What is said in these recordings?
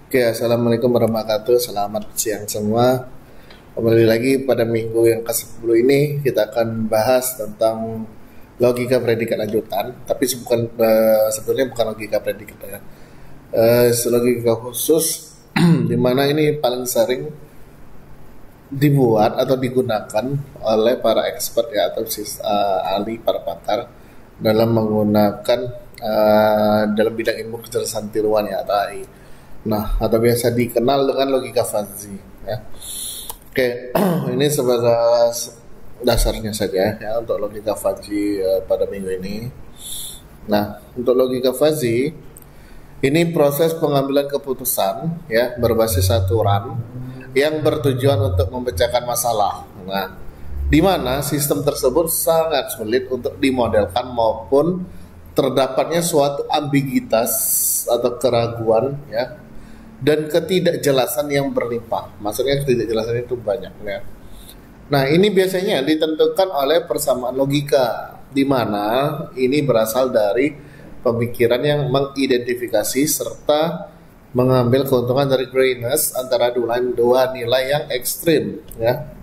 Oke, assalamualaikum warahmatullahi wabarakatuh. Selamat siang semua. Kembali lagi pada minggu yang ke-10 ini kita akan bahas tentang logika predikat lanjutan. Tapi sebetulnya bukan logika predikat ya. Logika khusus di mana ini paling sering dibuat atau digunakan oleh para expert ya atau ahli para pakar dalam menggunakan dalam bidang ilmu kecerdasan tiruan ya atau AI. Nah, atau biasa dikenal dengan logika fuzzy ya. Oke, ini sebatas dasarnya saja ya untuk logika fuzzy pada minggu ini. Nah, untuk logika fuzzy ini proses pengambilan keputusan ya berbasis aturan yang bertujuan untuk memecahkan masalah. Nah, di mana sistem tersebut sangat sulit untuk dimodelkan maupun terdapatnya suatu ambiguitas atau keraguan ya dan ketidakjelasan yang berlimpah. Maksudnya ketidakjelasan itu banyak ya. Nah, ini biasanya ditentukan oleh persamaan logika di mana ini berasal dari pemikiran yang mengidentifikasi serta mengambil keuntungan dari grayness antara dua nilai yang ekstrim ya.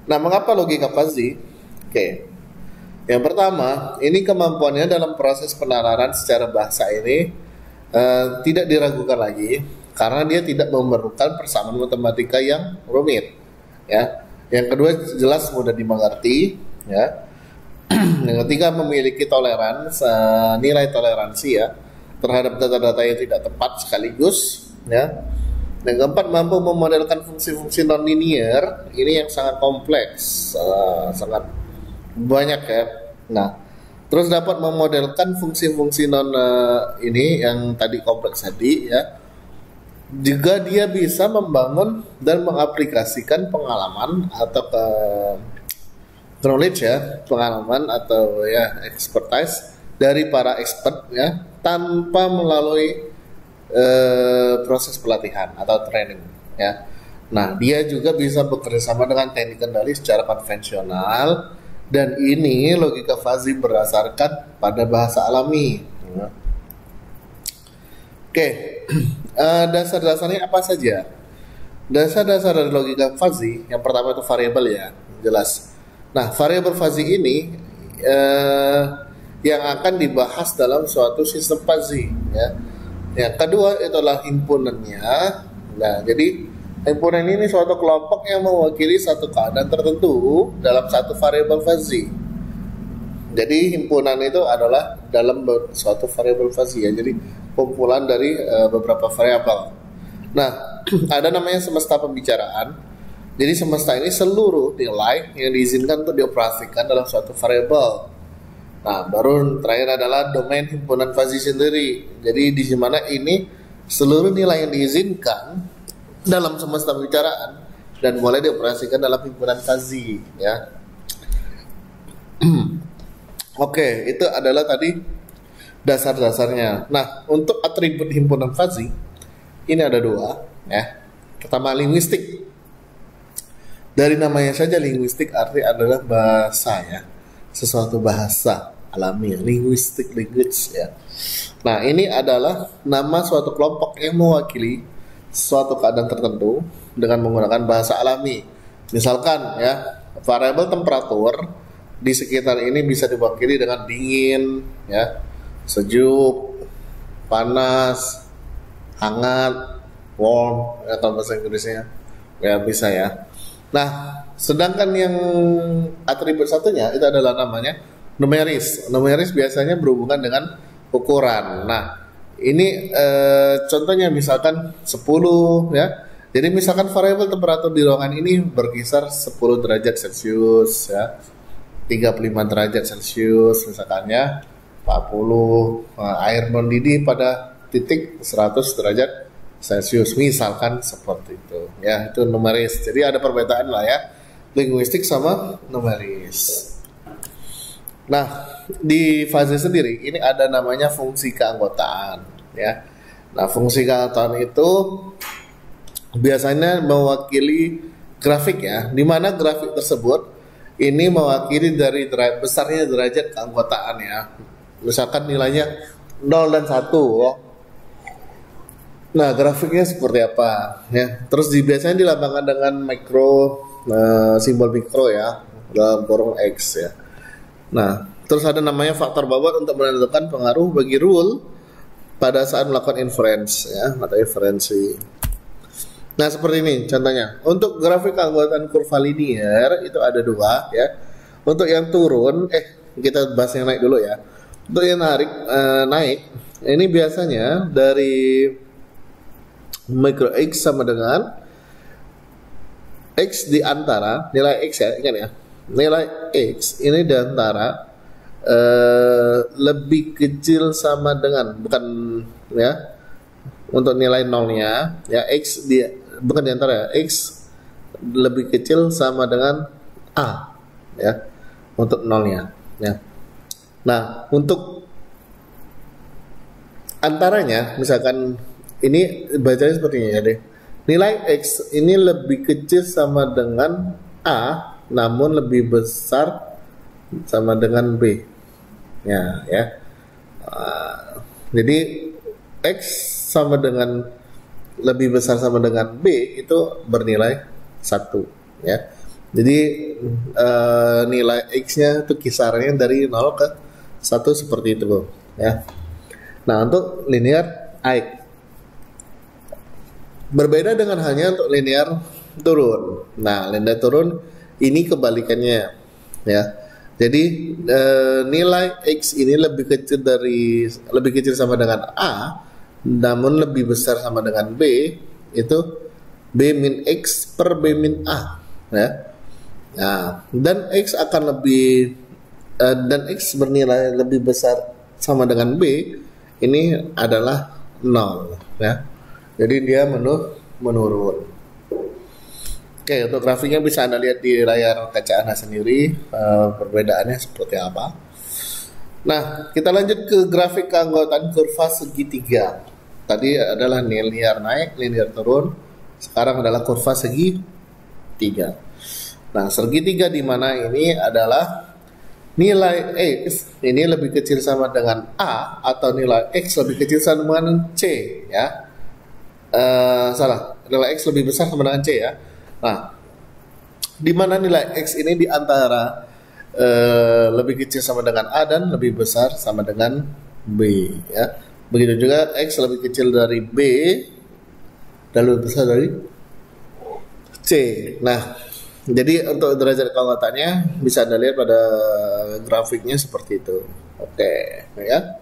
Nah, mengapa logika fuzzy? Oke. Yang pertama, ini kemampuannya dalam proses penalaran secara bahasa ini tidak diragukan lagi karena dia tidak memerlukan persamaan matematika yang rumit ya. Yang kedua, jelas mudah dimengerti ya. Yang ketiga, memiliki nilai toleransi ya terhadap data-data yang tidak tepat sekaligus ya. Yang keempat, mampu memodelkan fungsi-fungsi nonlinear ini yang sangat kompleks, sangat banyak ya. Nah, terus dapat memodelkan fungsi-fungsi ini yang tadi kompleks tadi ya. Juga dia bisa membangun dan mengaplikasikan pengalaman atau knowledge ya, pengalaman atau ya expertise dari para expert ya tanpa melalui proses pelatihan atau training ya. Nah, dia juga bisa bekerja sama dengan teknik kendali secara konvensional. Dan ini logika fuzzy berdasarkan pada bahasa alami. Oke, dasar-dasarnya apa saja? Dasar-dasar dari logika fuzzy, yang pertama itu variabel ya, jelas. Nah, variabel fuzzy ini yang akan dibahas dalam suatu sistem fuzzy ya. Yang kedua itulah himpunannya. Nah, jadi himpunan ini suatu kelompok yang mewakili satu keadaan tertentu dalam satu variabel fuzzy. Jadi himpunan itu adalah dalam suatu variabel fuzzy ya. Jadi kumpulan dari beberapa variabel. Nah, ada namanya semesta pembicaraan. Jadi semesta ini seluruh nilai yang diizinkan untuk dioperasikan dalam suatu variabel. Nah, baru terakhir adalah domain himpunan fuzzy sendiri. Jadi di mana ini seluruh nilai yang diizinkan dalam semesta pembicaraan dan mulai dioperasikan dalam himpunan fuzzy ya. Oke, itu adalah tadi dasar-dasarnya. Nah, untuk atribut himpunan fuzzy ini ada dua ya. Pertama, linguistik. Dari namanya saja linguistik arti adalah bahasa ya, sesuatu bahasa alami, linguistik language ya. Nah, ini adalah nama suatu kelompok yang mewakili suatu keadaan tertentu dengan menggunakan bahasa alami. Misalkan ya, variabel temperatur di sekitar ini bisa diwakili dengan dingin ya, sejuk, panas, hangat, warm atau bahasa Inggrisnya ya bisa ya. Nah, sedangkan yang atribut satunya itu adalah namanya numeris. Numeris biasanya berhubungan dengan ukuran. Nah, ini contohnya misalkan 10 ya. Jadi misalkan variabel temperatur di ruangan ini berkisar 10 derajat Celcius ya. 35 derajat Celcius misalkan ya. 40 air mendidih pada titik 100 derajat Celcius misalkan seperti itu. Ya, itu numeris. Jadi ada perbedaan lah ya. Linguistik sama numeris. Nah, di fuzzy sendiri ini ada namanya fungsi keanggotaan ya. Nah, fungsi keanggotaan itu biasanya mewakili grafik ya, di mana grafik tersebut ini mewakili dari besarnya derajat keanggotaan ya. Misalkan nilainya 0 dan 1 ya. Nah, grafiknya seperti apa ya? Terus biasanya dilambangkan dengan mikro, simbol mikro ya, dalam kurung X ya. Nah, terus ada namanya faktor bobot untuk menentukan pengaruh bagi rule pada saat melakukan inference ya, atau inferensi. Nah, seperti ini contohnya. Untuk grafik keanggotaan kurva linear itu ada dua ya. Untuk yang turun, kita bahas yang naik dulu ya. Untuk yang naik, ini biasanya dari mikro X sama dengan X di antara nilai X ya, ingat ya, nilai X ini di antara lebih kecil sama dengan, bukan ya, untuk nilai nolnya ya, X di, bukan di antara ya, X lebih kecil sama dengan A ya, untuk nolnya ya. Nah, untuk antaranya misalkan ini bacanya seperti ini ya deh. Nilai X ini lebih kecil sama dengan A, namun lebih besar sama dengan B. Ya. Jadi X sama dengan lebih besar sama dengan B itu bernilai 1 ya. Jadi nilai X-nya itu kisarannya dari 0 ke 1 seperti itu ya. Nah, untuk linear naik berbeda dengan hanya untuk linear turun. Nah, linear turun ini kebalikannya ya. Jadi nilai X ini lebih kecil sama dengan A, namun lebih besar sama dengan B, itu B min X per B min A ya. Nah, dan X akan lebih dan X bernilai lebih besar sama dengan B, ini adalah 0 ya. Jadi dia menurun. Oke, untuk grafiknya bisa Anda lihat di layar kaca Anda sendiri, perbedaannya seperti apa. Nah, kita lanjut ke grafik keanggotaan kurva segitiga. Tadi adalah linear naik, linear turun. Sekarang adalah kurva segitiga. Nah, segitiga di mana ini adalah nilai X ini lebih kecil sama dengan A, atau nilai X lebih kecil sama dengan C ya. Nilai X lebih besar sama dengan C ya. Nah, di mana nilai X ini di antara lebih kecil sama dengan A dan lebih besar sama dengan B ya. Begitu juga X lebih kecil dari B dan lebih besar dari C. Nah, jadi untuk derajat keanggotaannya bisa Anda lihat pada grafiknya seperti itu. Oke ya.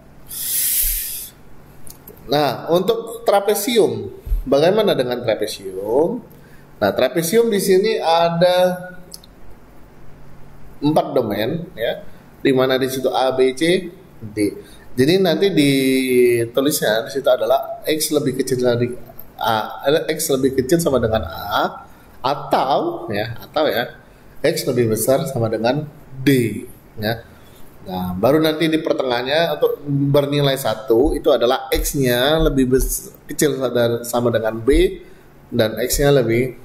Nah, untuk trapesium, bagaimana dengan trapesium? Nah, trapesium di sini ada 4 domain ya, di mana di situ A, B, C, D. Jadi nanti ditulisnya di situ adalah X lebih kecil dari A, X lebih kecil sama dengan A, atau X lebih besar sama dengan D ya. Nah, baru nanti di pertengahannya untuk bernilai 1 itu adalah X-nya lebih kecil sama dengan B, dan X-nya lebih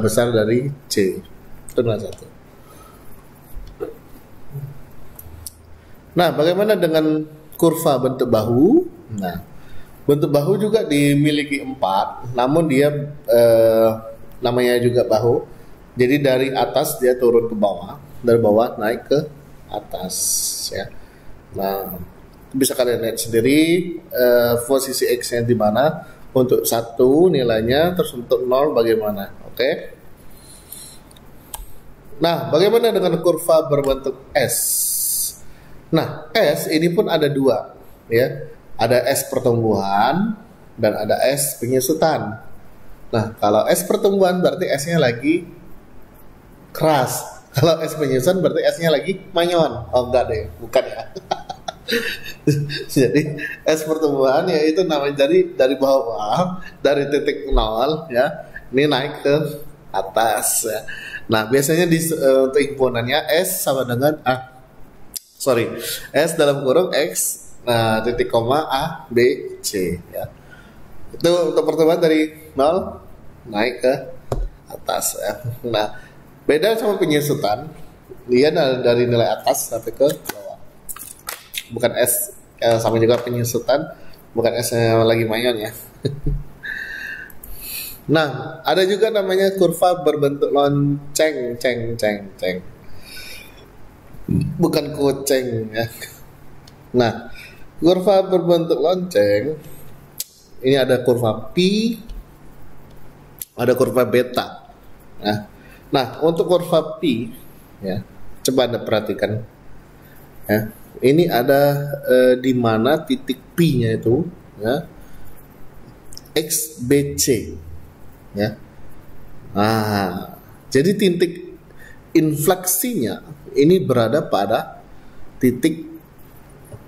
besar dari C. Itu nilai 1. Nah, bagaimana dengan kurva bentuk bahu? Nah, bentuk bahu juga dimiliki 4, namun dia namanya juga bahu. Jadi dari atas dia turun ke bawah, dari bawah naik ke atas ya. Nah, bisa kalian lihat sendiri posisi X-nya di mana. Untuk 1 nilainya, terus untuk 0 bagaimana. Oke. Nah, bagaimana dengan kurva berbentuk S? Nah, S ini pun ada 2 ya. Ada S pertumbuhan dan ada S penyusutan. Nah, kalau S pertumbuhan berarti S-nya lagi keras. Kalau S penyusutan berarti S-nya lagi manyon. Oh enggak deh, bukan ya. Jadi S pertumbuhan yaitu namanya dari bawah, dari titik 0 ya, ini naik ke atas ya. Nah, biasanya untuk himpunannya S sama dengan S dalam kurung X, nah titik koma A B C ya. Itu untuk pertumbuhan dari 0 naik ke atas ya. Nah, beda sama penyusutan, dia dari nilai atas sampai ke bawah. Bukan S sama juga penyusutan, bukan S yang lagi mayon ya. Nah, ada juga namanya kurva berbentuk lonceng, ceng. Bukan kucing ya. Nah, kurva berbentuk lonceng ini ada kurva pi, ada kurva beta. Nah, untuk kurva pi ya, coba Anda perhatikan ya. Ini ada di mana titik pi-nya itu ya, XBC ya. Nah, jadi titik infleksinya ini berada pada titik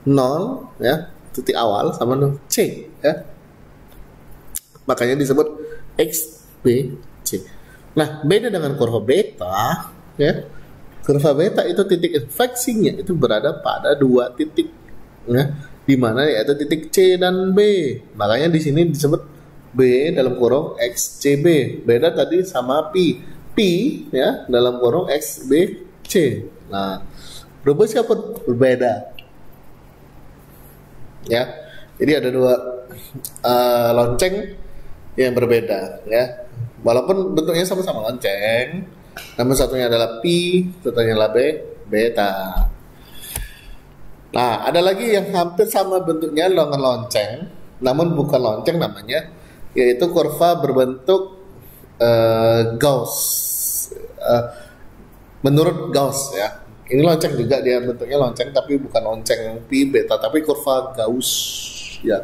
0 ya, titik awal sama 0 C ya. Makanya disebut XBC. Nah, beda dengan kurva beta ya. Kurva beta itu titik infleksinya itu berada pada dua titik ya, di mana yaitu titik C dan B. Makanya di sini disebut B dalam kurung XCB. Beda tadi sama pi. Pi ya dalam kurung XBC. Nah, rumusnya pun berbeda. Ya. Jadi ada dua lonceng yang berbeda ya. Walaupun bentuknya sama-sama lonceng, namun satunya adalah pi, satunya adalah beta. Nah, ada lagi yang hampir sama bentuknya dengan lonceng, namun bukan lonceng namanya, yaitu kurva berbentuk Gauss. Menurut Gauss ya. Ini lonceng juga, dia bentuknya lonceng tapi bukan lonceng pi beta tapi kurva Gauss ya.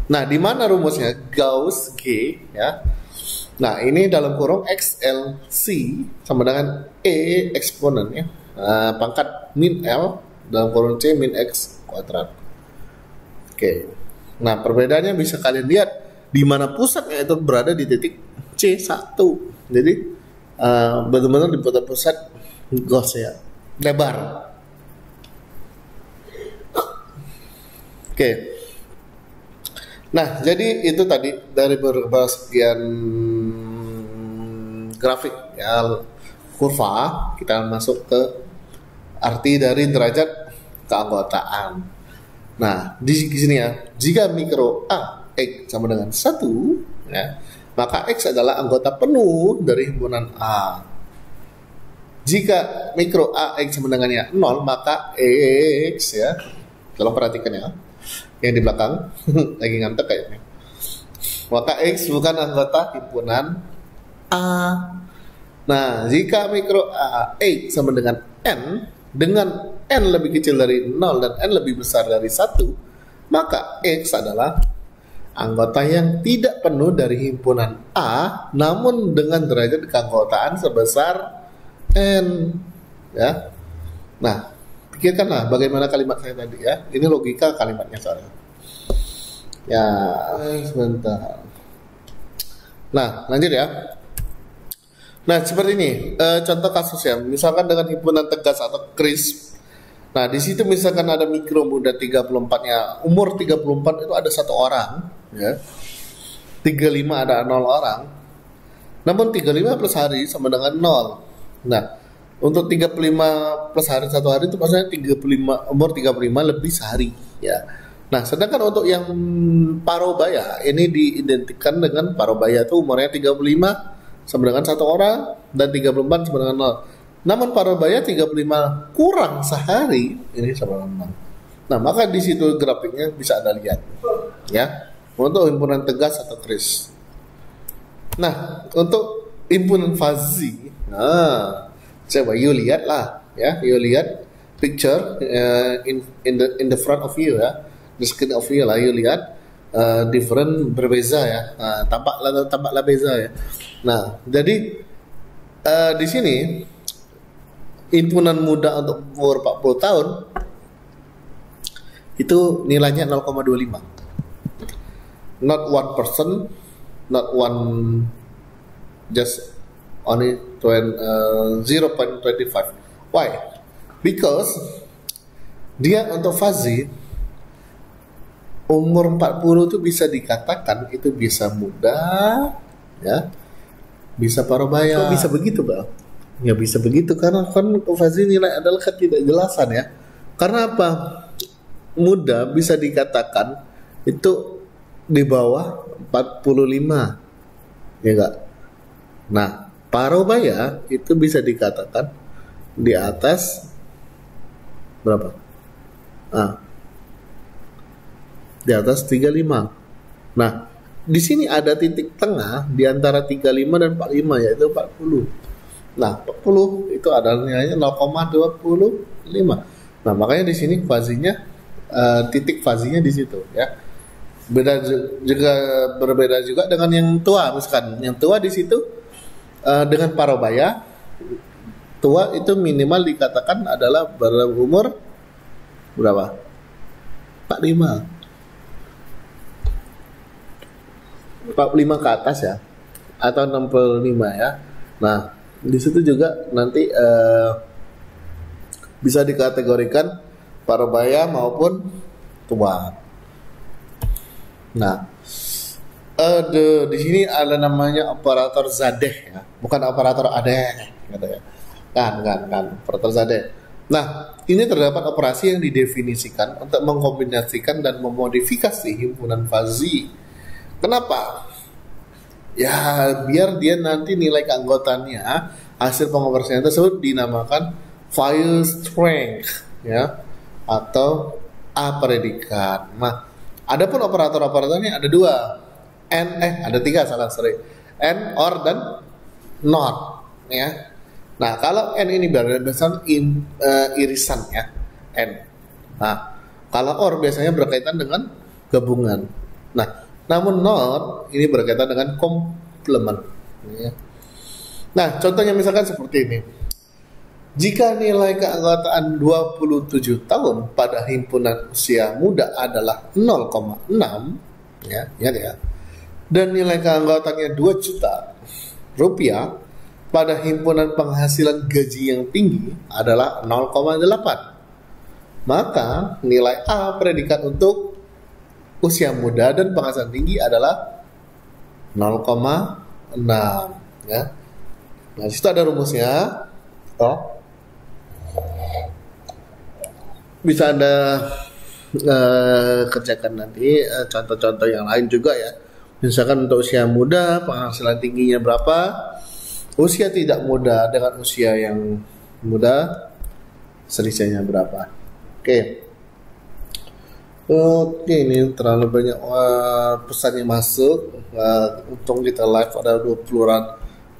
Nah, di mana rumusnya? Gauss G ya. Nah, ini dalam kurung XLC sama dengan E eksponen ya. Pangkat min L dalam kurung C min X kuadrat. Oke. Nah, perbedaannya bisa kalian lihat di mana pusatnya itu berada di titik C1. Jadi benar-benar di pusat Gauss ya. Lebar. Oke. Nah, jadi itu tadi dari beberapa sekian grafik ya, kurva, kita masuk ke arti dari derajat keanggotaan. Nah, di sini ya, jika mikro A X sama dengan 1 ya, maka X adalah anggota penuh dari himpunan A. Jika mikro A X sama dengannya 0, maka X ya, tolong perhatikan ya, yang di belakang lagi ngantuk kayaknya, maka X bukan anggota himpunan A. Nah, jika mikro A X sama dengan N, dengan N lebih kecil dari 0 dan N lebih besar dari 1, maka X adalah anggota yang tidak penuh dari himpunan A, namun dengan derajat keanggotaan sebesar N ya. Nah, pikirkanlah bagaimana kalimat saya tadi ya. Ini logika kalimatnya soalnya. Ya, sebentar. Nah, lanjut ya. Nah, seperti ini contoh kasusnya. Misalkan dengan himpunan tegas atau crisp. Nah, di situ misalkan ada mikro muda 34-nya. Umur 34 itu ada 1 orang ya. 35 ada 0 orang. Namun 35 plus hari sama dengan 0. Nah, untuk 35 plus hari 1 hari itu maksudnya 35, umur 35 lebih sehari ya. Nah, sedangkan untuk yang parobaya ini diidentikan dengan parobaya itu umurnya 35 sama dengan 1 orang dan 34 sama dengan 0. Namun parobaya 35 kurang sehari ini sama dengan 0. Nah, maka di situ grafiknya bisa Anda lihat ya. Untuk himpunan tegas atau kris. Nah, untuk himpunan fuzzy, nah, coba you lihat lah ya, you lihat picture in the front of you ya, the screen of you lah, you lihat different berbeza ya, tampaklah beza ya. Nah, jadi di sini himpunan muda untuk umur 40 tahun itu nilainya 0,25, not 1%, not one, just only 0.25. Why? Because dia untuk fuzzy umur 40 itu bisa dikatakan itu bisa muda ya, bisa parobaya. Kok bisa begitu, Bang? Ya bisa begitu karena kan fuzzy nilai adalah ketidakjelasan ya. Karena apa? Muda bisa dikatakan itu di bawah 45, ya enggak? Nah, parubaya itu bisa dikatakan di atas berapa? Di atas 35. Nah, di sini ada titik tengah di antara 35 dan 45, yaitu 40. Nah, 40 itu adalah nilainya 0,25. Nah, makanya di sini fazinya titik fazinya di situ ya. Berbeda juga dengan yang tua, misalkan yang tua di situ dengan parubaya tua itu minimal dikatakan adalah berumur berapa? 45 ke atas ya, atau 65 ya. Nah, di situ juga nanti bisa dikategorikan parubaya maupun tua. Nah, di sini ada namanya operator zadeh ya, bukan operator adeh gitu ya. Kan, operator zadeh. Nah, ini terdapat operasi yang didefinisikan untuk mengkombinasikan dan memodifikasi himpunan fazi. Kenapa? Ya, biar dia nanti nilai keanggotaannya hasil pengoperasian tersebut dinamakan file strength ya, atau A predikat. Nah, adapun operator-operatornya ada dua. Ada tiga, sorry. And, or, dan not ya. Nah, kalau N ini berdasarkan irisan ya, N. Nah, kalau OR biasanya berkaitan dengan gabungan. Nah, namun not ini berkaitan dengan komplement. Ya. Nah, contohnya misalkan seperti ini. Jika nilai keanggotaan 27 tahun pada himpunan usia muda adalah 0,6 ya, dan nilai keanggotaannya 2 juta rupiah pada himpunan penghasilan gaji yang tinggi adalah 0,8. Maka nilai A predikat untuk usia muda dan penghasilan tinggi adalah 0,6 ya. Nah, di situ ada rumusnya. Bisa Anda kerjakan nanti contoh-contoh yang lain juga ya. Misalkan untuk usia muda penghasilan tingginya berapa, usia tidak muda dengan usia yang muda selisihnya berapa. Oke, ini terlalu banyak pesan yang masuk. Untung kita live ada 200.000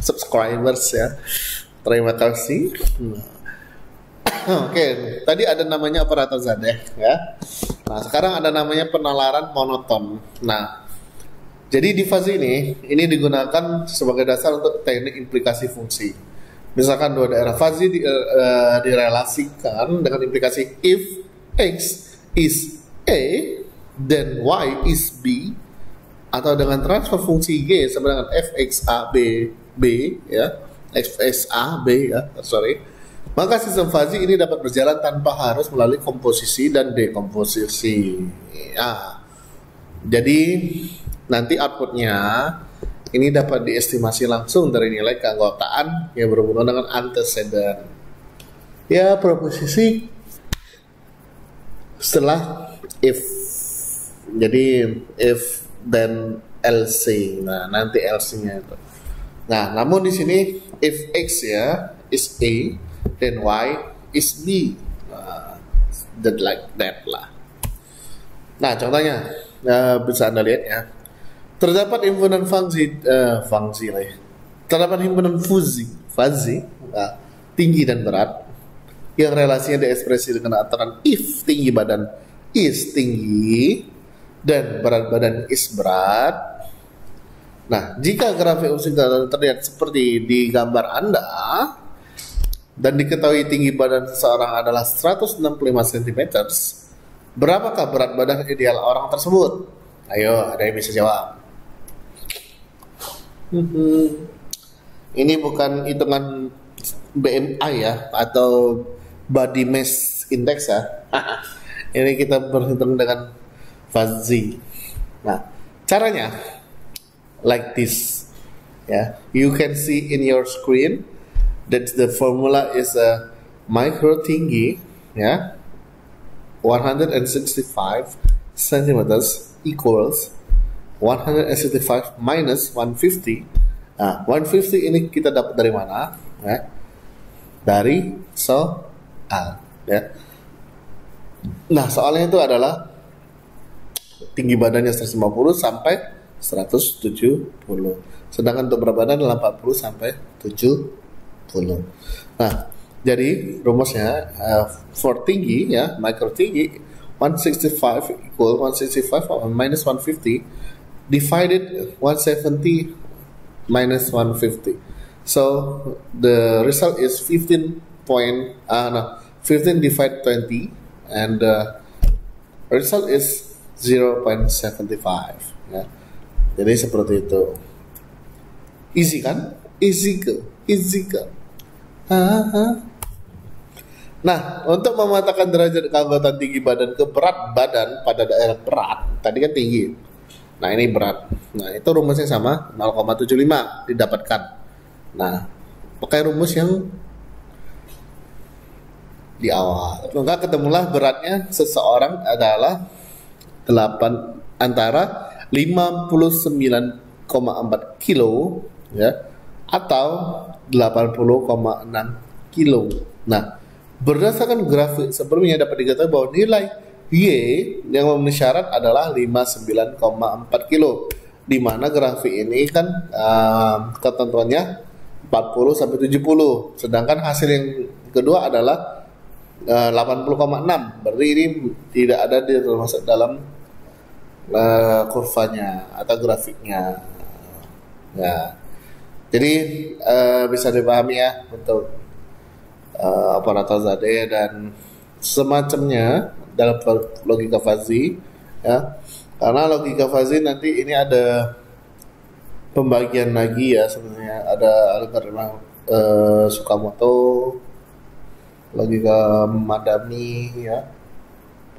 subscribers ya. Terima kasih. Oke, tadi ada namanya operator zadeh ya. Nah, sekarang ada namanya penalaran monoton. Nah, jadi di fase ini digunakan sebagai dasar untuk teknik implikasi fungsi. Misalkan dua daerah fase direlasikan dengan implikasi if X is A dan Y is B, atau dengan transfer fungsi G sama dengan fxa B ya, fxa B ya, maka sistem fazi ini dapat berjalan tanpa harus melalui komposisi dan dekomposisi. Ya. Jadi nanti outputnya ini dapat diestimasi langsung dari nilai keanggotaan yang berhubungan dengan antecedent. Ya, proposisi setelah if. Jadi if dan LC. Nah, nanti LC-nya itu. Nah, namun di sini if X ya is A dan Y is B. That like that lah. Nah, contohnya bisa Anda lihat ya. Terdapat himpunan terdapat himpunan fazi tinggi dan berat yang relasinya diekspresi dengan aturan if tinggi badan is tinggi dan berat badan is berat. Nah, jika grafik usia terlihat seperti di gambar Anda dan diketahui tinggi badan seseorang adalah 165 cm, berapakah berat badan ideal orang tersebut? Ayo, ada yang bisa jawab? Ini bukan hitungan BMI ya, atau body mass index ya. Ini kita berhitung dengan fazi. Nah, caranya like this ya. You can see in your screen that the formula is a micro tinggi ya, 165 centimeters equals 165 minus 150. Nah, 150 ini kita dapat dari mana? Ya. Dari soal. Ya. Nah, soalnya itu adalah tinggi badannya 150 sampai 170. Sedangkan untuk berat badan adalah 40 sampai 70. Nah, jadi rumusnya for tinggi ya, micro tinggi 165 equal 165 minus 150 divided 170 minus 150. So the result is 15 divide 20 and the result is 0.75 ya. Jadi seperti itu. Easy kan? Easy ke? Nah, untuk mematakan derajat keanggotaan tinggi badan ke berat badan pada daerah berat, tadi kan tinggi. Nah, ini berat. Nah, itu rumusnya sama, 0,75 didapatkan. Nah, pakai rumus yang di awal. Maka ketemulah beratnya seseorang adalah antara 59,4 kilo ya atau 80,6 kilo. Nah, berdasarkan grafik sebelumnya dapat diketahui bahwa nilai Y yang memenuhi syarat adalah 59,4 kilo. Di mana grafik ini kan ketentuannya 40 sampai 70. Sedangkan hasil yang kedua adalah 80,6. Berarti ini tidak ada termasuk dalam kurvanya atau grafiknya. Ya. Jadi bisa dipahami ya untuk operator Zade dan semacamnya dalam logika fuzzy ya. Karena logika fuzzy nanti ini ada pembagian lagi ya sebenarnya, ada algoritma Tsukamoto, logika Madami ya.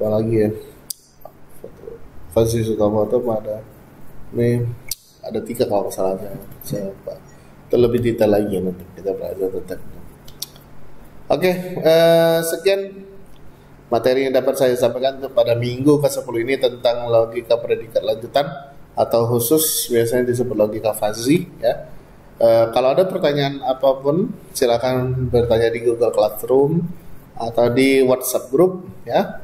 Apa lagi ya? Fuzzy Tsukamoto ada ini ada 3 kalau salah saya lupa. Terlebih detail lagi nanti kita belajar tentang. Oke, sekian materi yang dapat saya sampaikan pada minggu ke-10 ini tentang logika predikat lanjutan atau khusus biasanya disebut logika fuzzy ya. Kalau ada pertanyaan apapun silakan bertanya di Google Classroom atau di WhatsApp group ya.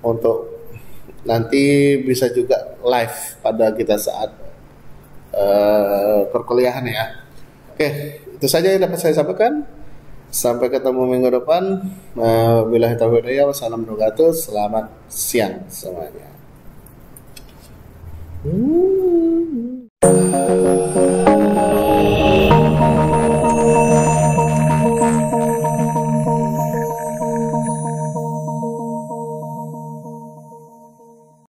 Untuk nanti bisa juga live pada kita saat perkuliahan ya. Oke, itu saja yang dapat saya sampaikan. Sampai ketemu minggu depan. Billahi taufiq wal hidayah. Wassalamualaikum warahmatullahi wabarakatuh. Selamat siang semuanya.